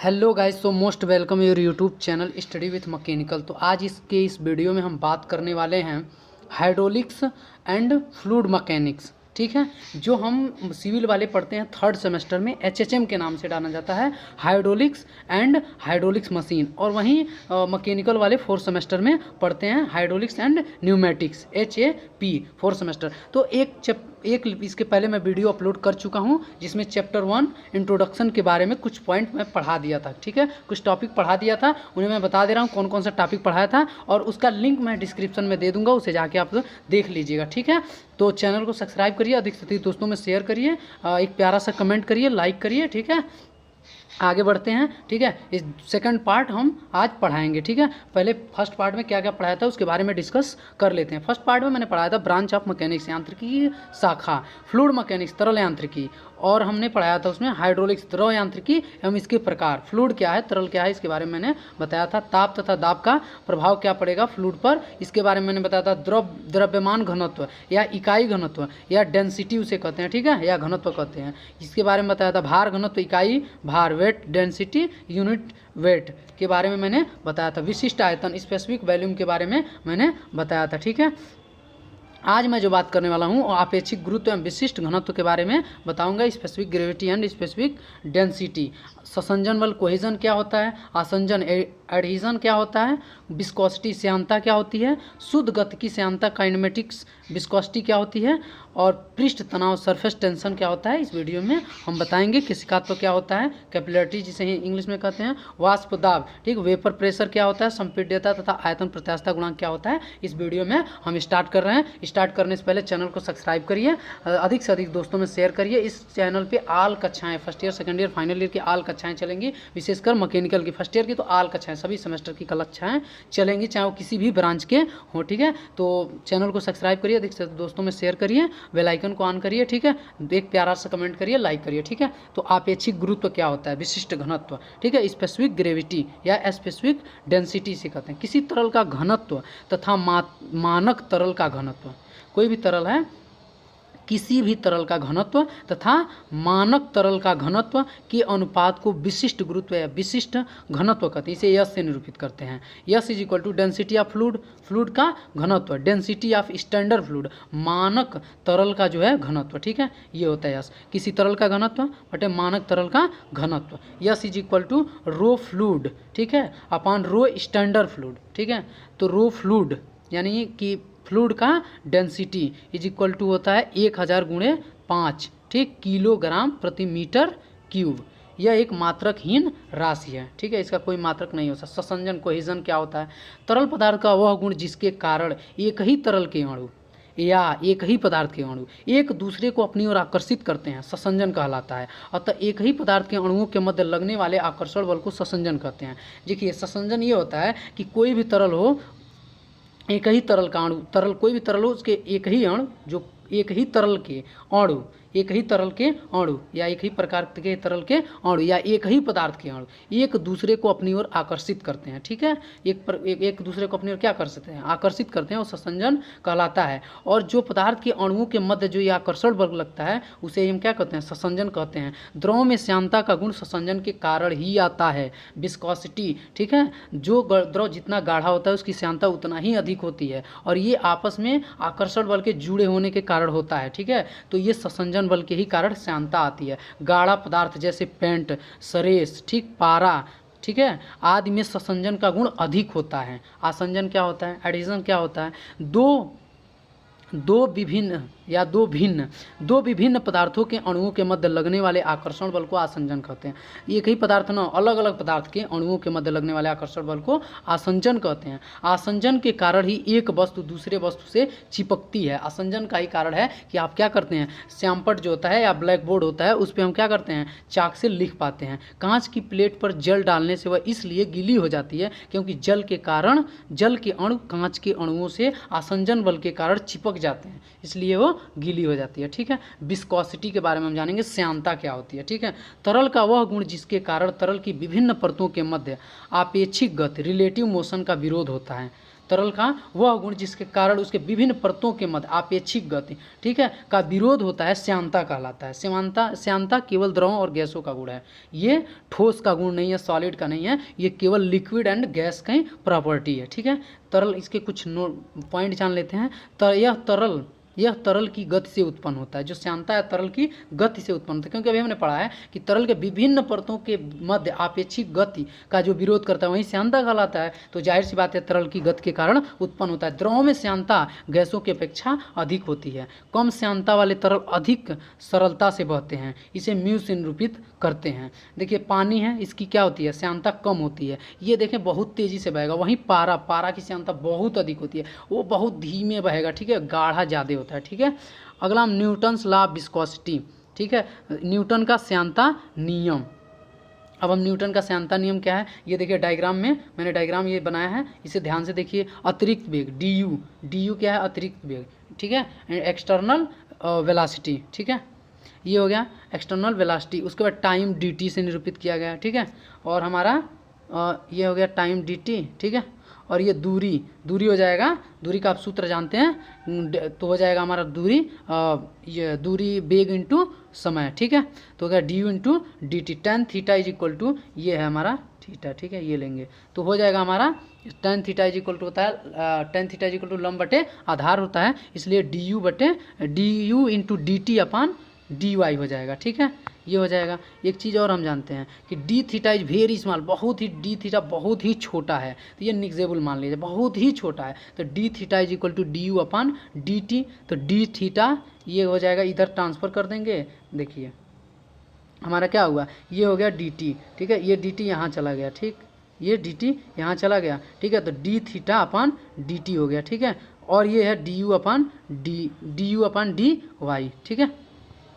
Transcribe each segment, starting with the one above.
Hello guys, so most welcome your YouTube channel study with mechanical. तो आज इस video में हम बात करने वाले हैं हाइड्रोलिक्स एंड फ्लूइड मैकेनिक्स। ठीक है, जो हम सिविल वाले पढ़ते हैं थर्ड सेमेस्टर में एचएचएम के नाम से जाना जाता है, हाइड्रोलिक्स एंड हाइड्रोलिक्स मशीन। और वहीं मैकेनिकल वाले फोर्थ सेमेस्टर में पढ़ते हैं hydraulics and pneumatics, HAP fourth semester. तो एक इसके पहले मैं वीडियो अपलोड कर चुका हूं जिसमें चैप्टर 1 इंट्रोडक्शन के बारे में कुछ पॉइंट मैं पढ़ा दिया था। ठीक है, कुछ टॉपिक पढ़ा दिया था, उन्हें मैं बता दे रहा हूं कौन कौन सा टॉपिक पढ़ाया था, और उसका लिंक मैं डिस्क्रिप्शन में दे दूंगा, उसे जाके आप देख लीजिएगा। ठीक है, तो चैनल को सब्सक्राइब करिए, अधिक से अधिक दोस्तों में शेयर करिए, एक प्यारा सा कमेंट करिए, लाइक करिए। ठीक है, आगे बढ़ते हैं। ठीक है, इस सेकंड पार्ट हम आज पढ़ाएंगे। ठीक है, पहले फर्स्ट पार्ट में क्या क्या पढ़ाया था उसके बारे में डिस्कस कर लेते हैं। फर्स्ट पार्ट में मैंने पढ़ाया था ब्रांच ऑफ मैकेनिक्स, यांत्रिकी शाखा, फ्लूइड मैकेनिक्स तरल यांत्रिकी, और हमने पढ़ाया था उसमें हाइड्रोलिक्स द्रव यांत्रिकी एवं इसके प्रकार, फ्लूइड क्या है, तरल क्या है, इसके बारे में मैंने बताया था। ताप तथा दाब का प्रभाव क्या पड़ेगा फ्लूइड पर, इसके बारे में मैंने बताया था। द्रव्यमान घनत्व या इकाई घनत्व या डेंसिटी उसे कहते हैं, ठीक है, या घनत्व कहते हैं, इसके बारे में बताया था। भार घनत्व, इकाई भार, वेट डेंसिटी, यूनिट वेट के बारे में मैंने बताया था। विशिष्ट आयतन, स्पेसिफिक वॉल्यूम के बारे में मैंने बताया था। ठीक है, आज मैं जो बात करने वाला हूँ आपेक्षिक गुरुत्व एवं विशिष्ट घनत्व के बारे में बताऊंगा। Specific gravity and specific density, ससंजन बल कोहेजन क्या होता है, आसंजन एडहीजन क्या होता है, विस्कोसिटी श्यानता क्या होती है, शुद्ध गतिकी श्यानता काइनेमेटिक्स विस्कोसिटी क्या होती है, और पृष्ठ तनाव सरफेस टेंशन क्या होता है, इस वीडियो में हम बताएंगे। किसिकात्व क्या होता है, कैपिलरिटी जिसे इंग्लिश में कहते हैं, वाष्प दाब, ठीक, वेपर प्रेशर क्या होता है, संपीड्यता तथा आयतन प्रत्यास्थता गुणांक क्या होता है, इस वीडियो में हम स्टार्ट कर रहे हैं। स्टार्ट करने से पहले चैनल को सब्सक्राइब करिए, अधिक से अधिक दोस्तों में शेयर करिए। इस चैनल पे आल कक्षाएं, first year second year final year की आल कक्षाएं चलेंगी, विशेषकर मैकेनिकल की फर्स्ट ईयर की तो आल कक्षाएं, सभी सेमेस्टर की कक्षाएं चलेंगी, चाहे वो किसी भी ब्रांच के हो। ठीक है, तो चैनल को सब्सक्राइब करिए, अधिक से दोस्तों में शेयर करिए, बेल आइकन को ऑन करिए। ठीक है, एक प्यारा सा कमेंट करिए, लाइक करिए। ठीक है, तो आपेक्षिक गुरुत्व क्या होता है, विशिष्ट घनत्व, ठीक है, स्पेसिफिक ग्रेविटी या स्पेसिफिक डेंसिटी से कहते हैं किसी तरल का घनत्व तथा मानक तरल का घनत्व। कोई भी तरल है, किसी भी तरल का घनत्व तथा मानक तरल का घनत्व के अनुपात को विशिष्ट गुरुत्व या विशिष्ट घनत्व कहते हैं। इसे यस से निरूपित करते हैं। S is equal to density of fluid, fluid का घनत्व, डेंसिटी ऑफ स्टैंडर्ड फ्लूइड, मानक तरल का जो है घनत्व। ठीक है, ये होता है यस, किसी तरल का घनत्व बटे मानक तरल का घनत्व। S is equal to rho fluid, ठीक है, अपॉन रो स्टैंडर्ड फ्लूइड। ठीक है, तो रो फ्लूइड यानी कि फ्लूइड का डेंसिटी इज इक्वल टू होता है 1000 गुणे 5, ठीक, किलोग्राम प्रति मीटर क्यूब। यह एक मात्रकहीन राशि है। ठीक है, इसका कोई मात्रक नहीं हो सकता। ससंजन कोहेजन क्या होता है, तरल पदार्थ का वह गुण जिसके कारण एक ही तरल के अणु या एक ही पदार्थ के अणु एक दूसरे को अपनी ओर आकर्षित करते हैं, ससंजन कहलाता है। अतः एक ही पदार्थ के अणुओं के मध्य लगने वाले आकर्षण बल को ससंजन कहते हैं। देखिए, ससंजन ये होता है कि कोई भी तरल हो, एक ही तरल का अणु, तरल कोई भी तरल हो, उसके एक ही अणु, जो एक ही तरल के अणु, एक ही तरल के अणु या एक ही प्रकार के तरल के अणु या एक ही पदार्थ के अणु एक दूसरे को अपनी ओर आकर्षित करते हैं। ठीक है, एक दूसरे को अपनी ओर क्या कर सकते हैं, आकर्षित करते हैं, वो ससंजन कहलाता है। और जो पदार्थ के अणुओं के मध्य जो ये आकर्षण बल लगता है उसे हम क्या कहते हैं, ससंजन कहते हैं। द्रव में श्यानता का गुण ससंजन के कारण ही आता है। विस्कोसिटी, ठीक है, जो द्रव जितना गाढ़ा होता है उसकी श्यानता उतना ही अधिक होती है, और ये आपस में आकर्षण बल के जुड़े होने के कारण होता है। ठीक है, तो ये ससंजन बल के ही कारण श्यानता आती है। गाढ़ा पदार्थ जैसे पेंट, सरेस, ठीक, पारा, ठीक है, आदि में ससंजन का गुण अधिक होता है। आसंजन क्या होता है, एडिशन क्या होता है, दो विभिन्न पदार्थों के अणुओं के मध्य लगने वाले आकर्षण बल को आसंजन कहते हैं। एक ही पदार्थ न, अलग अलग पदार्थ के अणुओं के मध्य लगने वाले आकर्षण बल को आसंजन कहते हैं। आसंजन के कारण ही एक वस्तु दूसरे वस्तु से चिपकती है। आसंजन का ही कारण है कि आप क्या करते हैं, श्यामपट जो होता है या ब्लैक बोर्ड होता है उस पर हम क्या करते हैं, चाक से लिख पाते हैं। कांच की प्लेट पर जल डालने से वह इसलिए गीली हो जाती है क्योंकि जल के कारण जल के अणु कांच के अणुओं से आसंजन बल के कारण चिपक जाते हैं, इसलिए वो गीली हो जाती है। ठीक है, विस्कोसिटी के बारे में हम जानेंगे, श्यानता क्या होती है। ठीक है, तरल का वह गुण जिसके कारण तरल की विभिन्न परतों के मध्य आपेक्षिक गति, रिलेटिव मोशन का विरोध होता है। तरल का वह गुण जिसके कारण उसके विभिन्न परतों के मध्य आपेक्षिक गति, ठीक है, का विरोध होता है, श्यानता कहलाता है। श्यानता केवल द्रवों और गैसों का गुण है, ये ठोस का गुण नहीं है, सॉलिड का नहीं है, ये केवल लिक्विड एंड गैस का ही प्रॉपर्टी है, ठीक है। तरल, इसके कुछ पॉइंट जान लेते हैं। यह तरल की गति से उत्पन्न होता है। जो श्यानता है तरल की गति से उत्पन्न होता है, क्योंकि अभी हमने पढ़ा है कि तरल के विभिन्न परतों के मध्य आपेक्षिक गति का जो विरोध करता है वही श्यानता कहलाता है। तो जाहिर सी बात है तरल की गति के कारण उत्पन्न होता है। द्रवों में श्यानता गैसों की अपेक्षा अधिक होती है। कम श्यानता वाले तरल अधिक सरलता से बहते हैं, इसे म्यू से निरूपित करते हैं। देखिए पानी है, इसकी क्या होती है, श्यानता कम होती है, ये देखें बहुत तेजी से बहेगा। वहीं पारा की श्यानता बहुत अधिक होती है, वो बहुत धीमे बहेगा, ठीक है, गाढ़ा ज़्यादा होता है, ठीक है। अगला हम न्यूटन्स लॉ ऑफ विस्कोसिटी, ठीक है, न्यूटन का श्यानता नियम। अब हम न्यूटन का श्यानता नियम क्या है ये देखिए डायग्राम में, मैंने डायग्राम ये बनाया है, इसे ध्यान से देखिए। अतिरिक्त वेग डी यू क्या है, अतिरिक्त वेग, ठीक है, एक्सटर्नल वेलोसिटी, ठीक है, ये हो गया एक्सटर्नल वेलोसिटी। उसके बाद टाइम dt से निरूपित किया गया, ठीक है, और हमारा ये हो गया टाइम dt, ठीक है, और ये दूरी हो जाएगा, दूरी का आप सूत्र जानते हैं, तो हो जाएगा हमारा ये दूरी वेग इंटू समय, ठीक है, तो हो गया d u into d t. Tan theta is equal to ये है हमारा थीटा, ठीक है, ये लेंगे तो हो जाएगा हमारा tan theta is equal to होता है, tan theta is equal to लंब बटे आधार होता है, इसलिए d u into d t upon D y हो जाएगा, ठीक है, ये हो जाएगा। एक चीज़ और हम जानते हैं कि D theta is very small, D theta बहुत ही छोटा है, तो ये निग्जेबल मान लीजिए, बहुत ही छोटा है, तो d theta is equal to d you upon d t. तो डी थीटा ये हो जाएगा, इधर ट्रांसफ़र कर देंगे, देखिए हमारा क्या हुआ, ये हो गया डी टी, ठीक है, ये डी टी यहाँ चला गया, ठीक, ये डी टी यहाँ चला गया, ठीक है, तो d theta upon d t हो गया, ठीक है, और ये है d you upon D y, ठीक है,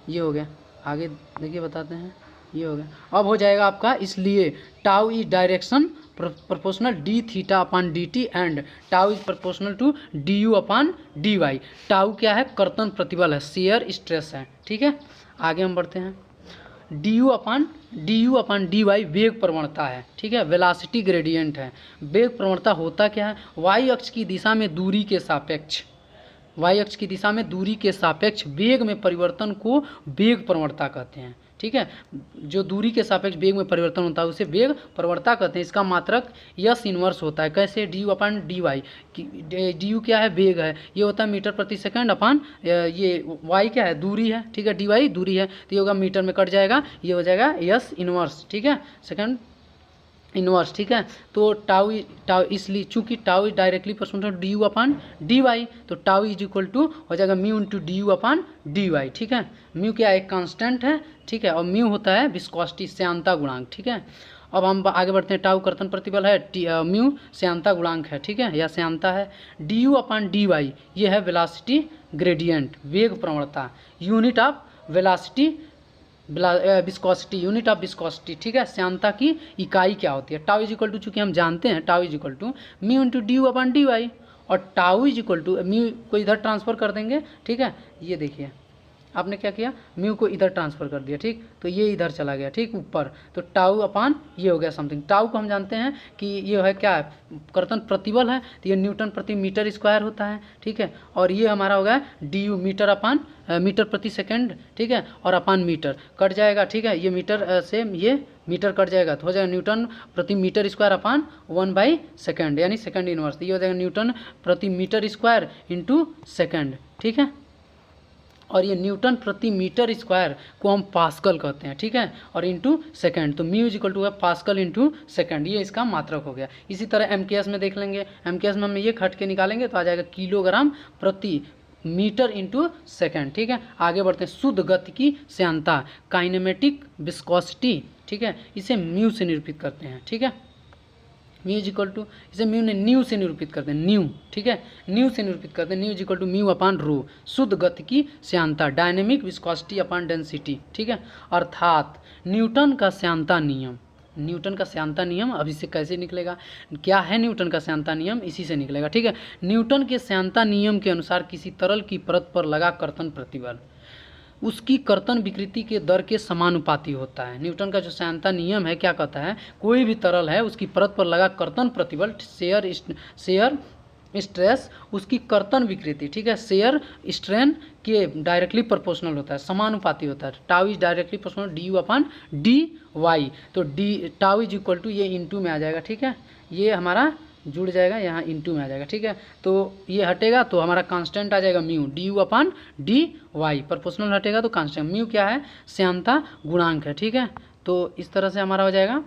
ये हो गया। आगे देखिए बताते हैं, ये हो गया। अब हो जाएगा आपका, इसलिए tau is direction proportional d theta upon d t and tau is proportional to d you upon D y. Tau क्या है, कर्तन प्रतिबल है, शेयर स्ट्रेस है, ठीक है। आगे हम बढ़ते हैं, d you upon D y वेग प्रवणता है, ठीक है, वेलोसिटी ग्रेडियंट है। वेग प्रवणता होता क्या है, वाई अक्ष की दिशा में दूरी के सापेक्ष, वाई अक्ष की दिशा में दूरी के सापेक्ष वेग में परिवर्तन को वेग प्रवणता कहते हैं, ठीक है, जो दूरी के सापेक्ष वेग में परिवर्तन होता है उसे वेग प्रवणता कहते हैं। इसका मात्रक यस इनवर्स होता है, कैसे, d you upon D y, d u क्या है, वेग है, ये होता है मीटर प्रति सेकंड अपान ये वाई क्या है, दूरी है, ठीक है, डी वाई दूरी है, तो ये होगा मीटर में कट जाएगा, ये हो जाएगा यस इनवर्स, ठीक है, सेकंड इनवर्स, ठीक है। तो टाउ इसलिए चूंकि tau is directly proportional D you upon D Y, तो टाउ इज इक्वल टू हो जाएगा mu into D you upon D y, ठीक है। म्यू क्या एक कांस्टेंट है, ठीक है, और म्यू होता है विस्कोसिटी, श्यानता गुणांक, ठीक है। अब हम आगे बढ़ते हैं, टाउ कर्तन प्रतिबल है, म्यू श्यानता गुणांक है, ठीक है, या श्यानता है। D you upon D y ये है वेलोसिटी ग्रेडियंट, वेग प्रवणता, unit of velocity viscosity, unit of viscosity, ठीक है। श्यानता की इकाई क्या होती है, टाउ इज इक्वल टू, चूँकि हम जानते हैं tau is equal to mu into D you upon D Y, और tau is equal to mu को इधर ट्रांसफ़र कर देंगे, ठीक है, ये देखिए आपने क्या किया, म्यू को इधर ट्रांसफ़र कर दिया, ठीक, तो ये इधर चला गया, ठीक, ऊपर, तो टाउ अपान ये हो गया समथिंग। टाउ को हम जानते हैं कि ये है क्या है, कर्तन प्रतिबल है, तो ये न्यूटन प्रति मीटर स्क्वायर होता है, ठीक है, और ये हमारा हो गया d u metre upon metre प्रति सेकंड, ठीक है, और अपान मीटर कट जाएगा, ठीक है, ये मीटर से ये मीटर कट जाएगा, तो हो जाएगा न्यूटन प्रति मीटर स्क्वायर अपान 1/सेकंड, यानी सेकंड इनवर्स, ये हो जाएगा न्यूटन प्रति मीटर स्क्वायर इंटू सेकंड, ठीक है, और ये न्यूटन प्रति मीटर स्क्वायर को हम पास्कल कहते हैं, ठीक है, और इंटू सेकंड, तो म्यू इज इक्वल टू है पास्कल इंटू सेकंड, ये इसका मात्रक हो गया। इसी तरह एमकेएस में देख लेंगे, एमकेएस में हम ये खट के निकालेंगे तो आ जाएगा किलोग्राम प्रति मीटर इंटू सेकेंड, ठीक है। आगे बढ़ते हैं, शुद्ध गति की श्यानता, काइनेमेटिक विस्कोसिटी, ठीक है, इसे म्यू से निरूपित करते हैं, ठीक है, म्यू इज इक्वल टू, इसे म्यू ने न्यू से निरूपित करते हैं, न्यू, ठीक है, न्यू से निरूपित करते हैं, nu is equal to mu upon rho, शुद्ध गति की श्यानता, डायनेमिक विस्कोसिटी अपान डेंसिटी, ठीक है। अर्थात न्यूटन का श्यानता नियम, न्यूटन का श्यानता नियम अब इससे कैसे निकलेगा, क्या है न्यूटन का श्यानता नियम, इसी से निकलेगा, ठीक है। न्यूटन के श्यानता नियम के अनुसार किसी तरल की परत पर लगा कर्तन प्रतिबल उसकी कर्तन विकृति के दर के समानुपाती होता है। न्यूटन का जो श्यानता नियम है क्या कहता है, कोई भी तरल है उसकी परत पर लगा कर्तन प्रतिबल शेयर स्ट्रेस उसकी कर्तन विकृति, ठीक है, शेयर स्ट्रेन के डायरेक्टली प्रोपोर्शनल होता है, समानुपाती होता है। Tau is directly proportional D you upon D Y, तो D tau is equal to ये इंटू में आ जाएगा, ठीक है, ये हमारा जुड़ जाएगा यहाँ इंटू में आ जाएगा, ठीक है, तो ये हटेगा तो हमारा कांस्टेंट आ जाएगा mu d you upon D y, proportional हटेगा तो कांस्टेंट, म्यू क्या है, श्यानता गुणांक है, ठीक है, तो इस तरह से हमारा हो जाएगा,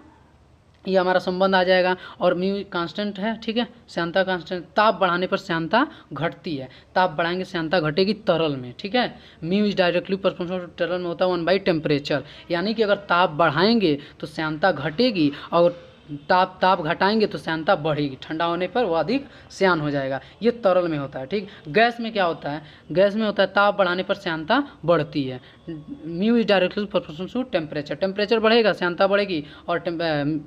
ये हमारा संबंध आ जाएगा। और म्यू कांस्टेंट है, ठीक है, श्यानता कांस्टेंट, ताप बढ़ाने पर श्यानता घटती है, ताप बढ़ाएंगे श्यानता घटेगी तरल में, ठीक है, mu is directly proportional to तरल में होता है 1 बाई टेम्परेचर, यानी कि अगर ताप बढ़ाएंगे तो श्यानता घटेगी और ताप घटाएंगे तो श्यानता बढ़ेगी, ठंडा होने पर वो अधिक श्यान हो जाएगा, ये तरल में होता है, ठीक। गैस में क्या होता है, गैस में होता है ताप बढ़ाने पर श्यानता बढ़ती है, mu is directly proportional to temperature, temperature बढ़ेगा श्यानता बढ़ेगी और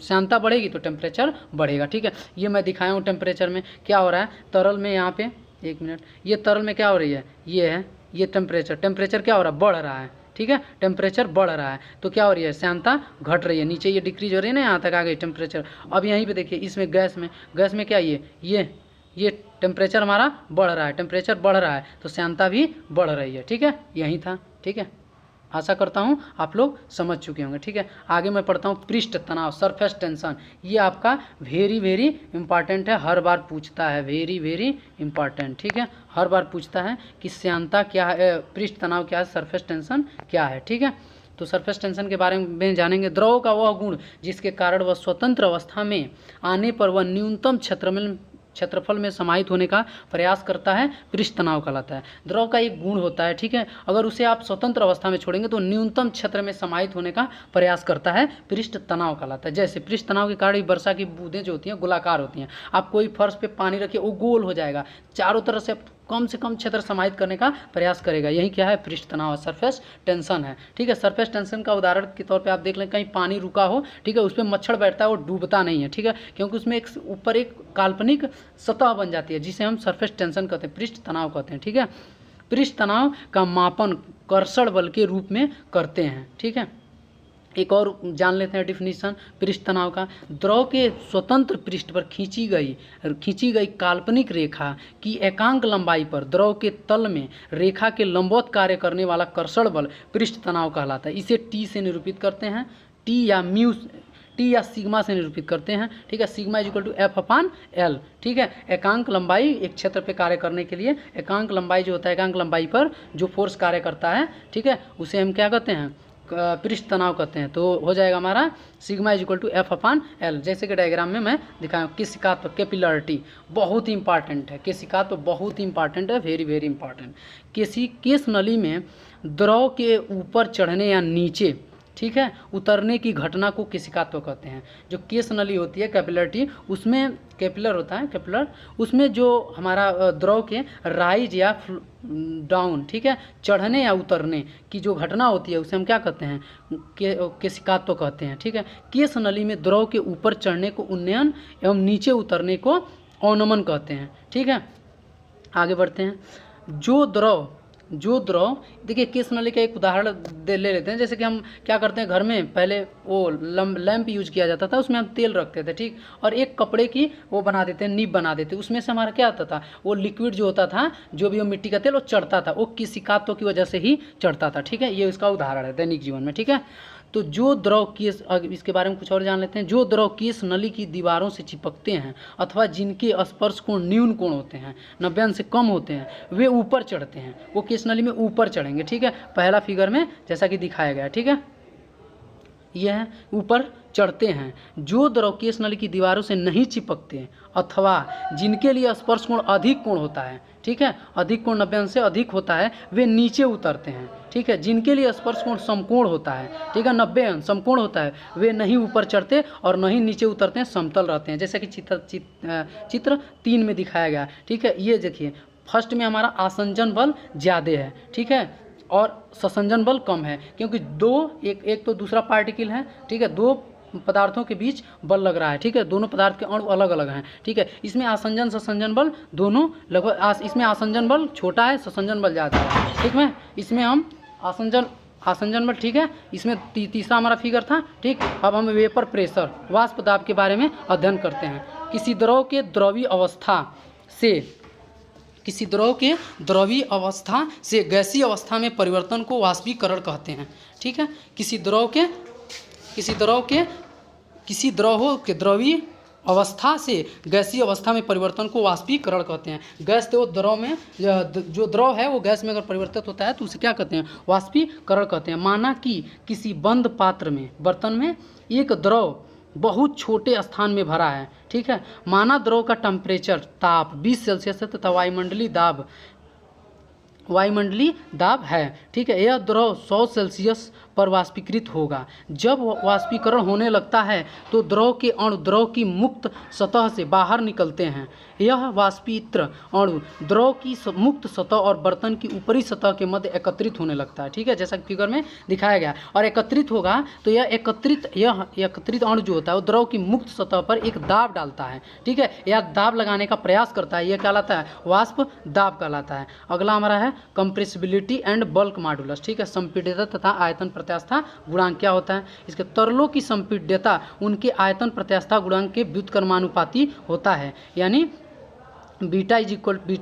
श्यानता बढ़ेगी तो टेम्परेचर बढ़ेगा, ठीक है। ये मैं दिखाया हूँ टेम्परेचर में क्या हो रहा है, तरल में यहाँ पे 1 मिनट, ये तरल में क्या हो रही है, ये है, ये टेम्परेचर क्या हो रहा है, बढ़ रहा है, ठीक है, टेम्परेचर बढ़ रहा है तो क्या हो रही है, श्यानता घट रही है, नीचे ये डिक्रीज हो रही है ना, यहाँ तक आ गई टेम्परेचर। अब यहीं पे देखिए इसमें गैस में क्या ये टेम्परेचर हमारा बढ़ रहा है, टेम्परेचर बढ़ रहा है तो श्यानता भी बढ़ रही है, ठीक है, यही था, ठीक है। आशा करता हूँ आप लोग समझ चुके होंगे, ठीक है। आगे मैं पढ़ता हूँ पृष्ठ तनाव, सरफेस टेंशन, ये आपका वेरी इंपॉर्टेंट है, हर बार पूछता है, वेरी इंपॉर्टेंट, ठीक है, हर बार पूछता है कि श्यानता क्या है, पृष्ठ तनाव क्या है, सरफेस टेंशन क्या है, ठीक है। तो सरफेस टेंशन के बारे में जानेंगे। द्रव का वह गुण जिसके कारण वह स्वतंत्र अवस्था में आने पर वह न्यूनतम क्षेत्रफल में समाहित होने का प्रयास करता है, पृष्ठ तनाव कहलाता है। द्रव का एक गुण होता है, ठीक है, अगर उसे आप स्वतंत्र अवस्था में छोड़ेंगे तो न्यूनतम क्षेत्र में समाहित होने का प्रयास करता है, पृष्ठ तनाव कहलाता है। जैसे पृष्ठ तनाव के कारण वर्षा की बूंदें जो होती हैं गोलाकार होती हैं, आप कोई फर्श पे पानी रखिए वो गोल हो जाएगा, चारों तरफ से कम से कम क्षेत्र समाहित करने का प्रयास करेगा, यही क्या है, पृष्ठ तनाव, सरफेस टेंशन है, ठीक है। सरफेस टेंशन का उदाहरण के तौर पे आप देख लें, कहीं पानी रुका हो, ठीक है, उस पर मच्छर बैठता है वो डूबता नहीं है, ठीक है, क्योंकि उसमें एक ऊपर एक काल्पनिक सतह बन जाती है जिसे हम सरफेस टेंशन कहते हैं, पृष्ठ तनाव कहते हैं, ठीक है। पृष्ठ तनाव का मापन कर्षण बल के रूप में करते हैं, ठीक है। एक और जान लेते हैं डिफिनीशन पृष्ठ तनाव का, द्रव के स्वतंत्र पृष्ठ पर खींची गई काल्पनिक रेखा की एकांक लंबाई पर द्रव के तल में रेखा के लंबवत कार्य करने वाला कर्षण बल पृष्ठ तनाव कहलाता है। इसे टी से निरूपित करते हैं, टी या सिग्मा से निरूपित करते हैं, ठीक है, sigma is equal to f upon l, ठीक है। एकांक लंबाई एक क्षेत्र पे कार्य करने के लिए एकांक लंबाई जो होता है, एकांक लंबाई पर जो फोर्स कार्य करता है, ठीक है, उसे हम क्या कहते हैं, पृष्ठ तनाव कहते हैं। तो हो जाएगा हमारा sigma is equal to f upon l, जैसे कि डायग्राम में मैं दिखाया हूँ। केशिकात्व, कैपिलरिटी बहुत ही इंपॉर्टेंट है, केशिकात्व बहुत ही इंपॉर्टेंट है, वेरी इंपॉर्टेंट। केश नली में द्रव के ऊपर चढ़ने या नीचे, ठीक है, उतरने की घटना को केशिकात्व कहते हैं। जो केश नली होती है कैपिलरिटी, उसमें कैपिलर होता है, कैपिलर, उसमें जो हमारा द्रव के राइज या डाउन, ठीक है, चढ़ने या उतरने की जो घटना होती है उसे हम क्या कहते हैं, केशिकात्व कहते हैं, ठीक है। केश नली में द्रव के ऊपर चढ़ने को उन्नयन एवं नीचे उतरने को अवनमन कहते हैं, ठीक है। आगे बढ़ते हैं। जो द्रव देखिए, केश नली का एक उदाहरण ले लेते हैं। जैसे कि हम क्या करते हैं, घर में पहले वो लैंप यूज किया जाता था, उसमें हम तेल रखते थे, ठीक, और एक कपड़े की वो बना देते हैं, नीब बना देते, उसमें से हमारा क्या आता था, वो लिक्विड जो होता था, जो भी वो मिट्टी का तेल, वो चढ़ता था, वो केशिकात्व की वजह से ही चढ़ता था, ठीक है। ये इसका उदाहरण है दैनिक जीवन में, ठीक है। तो जो द्रव केश, इसके बारे में कुछ और जान लेते हैं। जो द्रव केश नली की दीवारों से चिपकते हैं अथवा जिनके स्पर्श कोण न्यून कोण होते हैं, 90 अंश से कम होते हैं, वे ऊपर चढ़ते हैं, वो केश नली में ऊपर चढ़ेंगे, ठीक है। पहला फिगर में जैसा कि दिखाया गया है, ठीक है, यह ऊपर चढ़ते हैं। जो द्रव केश नली की दीवारों से नहीं चिपकते अथवा जिनके लिए स्पर्श कोण अधिक कोण होता है, ठीक है, अधिक कोण 90 अंश से अधिक होता है, वे नीचे उतरते हैं, ठीक है। जिनके लिए स्पर्श कोण समकोण होता है, ठीक है, 90 अंश समकोण होता है, वे नहीं ऊपर चढ़ते और नहीं नीचे उतरते हैं, समतल रहते हैं, जैसे कि चित्र 3 में दिखाया गया, ठीक है। ये देखिए, फर्स्ट में हमारा आसंजन बल ज़्यादा है, ठीक है, और ससंजन बल कम है, क्योंकि एक तो दूसरा पार्टिकल है, ठीक है, दो पदार्थों के बीच बल लग रहा है, ठीक है, दोनों पदार्थ के अणु अलग अलग हैं, ठीक है। इसमें आसंजन ससंजन बल दोनों लगभग, इसमें आसंजन बल छोटा है, ससंजन बल ज़्यादा है, ठीक है। इसमें हम आसंजन बल, ठीक है। इसमें तीसरा हमारा फिगर था, ठीक। अब हम वेपर प्रेशर, वाष्प दाब के बारे में अध्ययन करते हैं। किसी द्रव के द्रवी अवस्था से किसी द्रव के द्रवीय अवस्था से गैसीय अवस्था में परिवर्तन को वाष्पीकरण कहते हैं। ठीक है, किसी द्रव के द्रवीय अवस्था से गैसीय अवस्था में परिवर्तन को वाष्पीकरण कहते हैं। गैस तो द्रव में जो द्रव है वो गैस में अगर परिवर्तित होता है तो उसे क्या कहते हैं? वाष्पीकरण कहते हैं। माना कि किसी बंद पात्र में, बर्तन में एक द्रव बहुत छोटे स्थान में भरा है। ठीक है, माना द्रव का टेम्परेचर, ताप 20 सेल्सियस है तथा वायुमंडलीय दाब है। ठीक है, यह द्रव 100 सेल्सियस पर वाष्पीकृत होगा। जब वाष्पीकरण होने लगता है तो द्रव के अणु द्रव की मुक्त सतह से बाहर निकलते हैं। यह वाष्पित अणु द्रव की मुक्त सतह और बर्तन की ऊपरी सतह के मध्य एकत्रित होने लगता है। ठीक है, जैसा कि फिगर में दिखाया गया। और एकत्रित होगा तो यह एकत्रित अणु जो होता है वो द्रव की मुक्त सतह पर एक दाब डालता है। ठीक है, यह दाब लगाने का प्रयास करता है। यह कहलाता है वाष्प दाब कहलाता है। अगला हमारा है कंप्रेसिबिलिटी एंड बल्क मॉडुलस। ठीक है, संपीड्यता तथा आयतन प्रत्यास्थता गुणांक क्या होता है? इसके तरलों की संपीड्यता उनके आयतन प्रत्यास्थता गुणांक के व्युत्क्रमानुपाती होता है। यानी बीटा इज इक्वल टू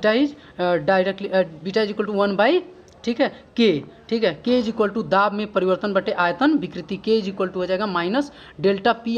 1/, ठीक है, के। ठीक है, के इज इक्वल टू दाब में परिवर्तन बटे आयतन विकृति। के इज इक्वल टू हो जाएगा minus delta P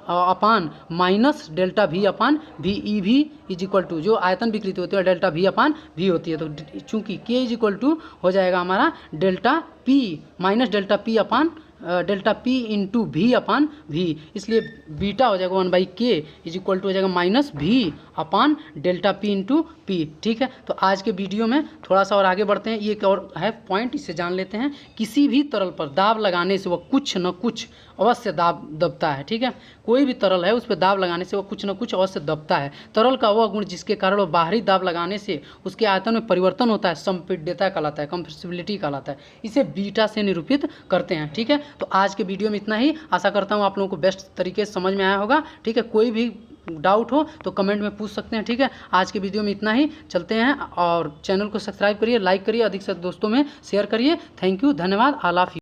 upon minus delta V upon V. E भी इज इक्वल टू जो आयतन विकृति होती है डेल्टा वी अपान वी होती है। तो चूंकि के इज इक्वल टू हो जाएगा हमारा delta p minus delta P upon delta p into v upon v, इसलिए बीटा हो जाएगा 1/k इज इक्वल टू हो जाएगा minus v upon delta p into p. ठीक है, तो आज के वीडियो में थोड़ा सा और आगे बढ़ते हैं। ये एक और है पॉइंट, इससे जान लेते हैं। किसी भी तरल पर दाब लगाने से वह कुछ न कुछ अवश्य दबता है। ठीक है, कोई भी तरल है उस पर दाब लगाने से वह कुछ न कुछ अवश्य दबता है। तरल का वह गुण जिसके कारण वह बाहरी दाब लगाने से उसके आयतन में परिवर्तन होता है संपीड्यता कहलाता है, कंप्रेसिबिलिटी कहलाता है। इसे बीटा से निरूपित करते हैं। ठीक है, तो आज के वीडियो में इतना ही। आशा करता हूँ आप लोगों को बेस्ट तरीके से समझ में आया होगा। ठीक है, कोई भी डाउट हो तो कमेंट में पूछ सकते हैं। ठीक है, आज के वीडियो में इतना ही। चलते हैं, और चैनल को सब्सक्राइब करिए, लाइक करिए, अधिक से दोस्तों में शेयर करिए। थैंक यू, धन्यवाद, आई लव यू।